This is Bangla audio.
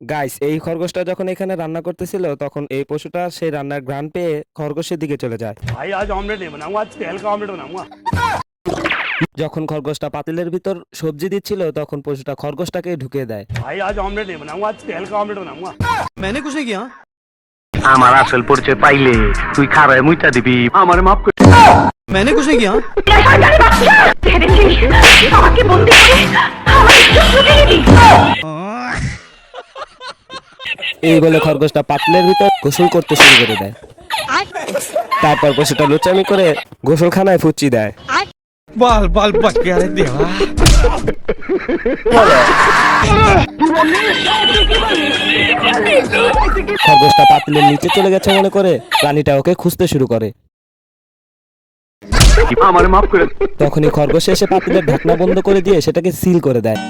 গাইস, এই খরগোশটা যখন এখানে রান্না করতেছিল তখন এই পশুটা সেই রান্নার ঘ্রাণ পেয়ে খরগোশের দিকে চলে যায়। भाई आज ऑमलेट नहीं बनाऊंगा, आज तेल का ऑमलेट बनाऊंगा। যখন খরগোশটা পাতিলের ভিতর সবজি দিচ্ছিল তখন পশুটা খরগোশটাকে ঢুকিয়ে দেয়। भाई आज ऑमलेट नहीं बनाऊंगा, आज तेल का ऑमलेट बनाऊंगा। मैंने कुछ नहीं किया। আমার আসল পরিচয় পাইলে তুই খারায় মুইটা দিবি আমার মাফ করে। मैंने कुछ नहीं किया। এই বলে খরগোশটা পাতিলের ভিতর গোসল করতে শুরু করে দেয়। তারপর পশুটা লুচামি করে গোসলখানায় ফুচ্চি দেয়। बाल बाल पक गया रे देवा। খরগোশটা পাতিলের নিচে চলে গেছে মনে করে প্রাণীটা ওকে খুঁজতে শুরু করে। আমার মাফ করে। তখনই খরগোশ এসে পাতিলের ঢাকনা বন্ধ করে দিয়ে সেটাকে সিল করে দেয়।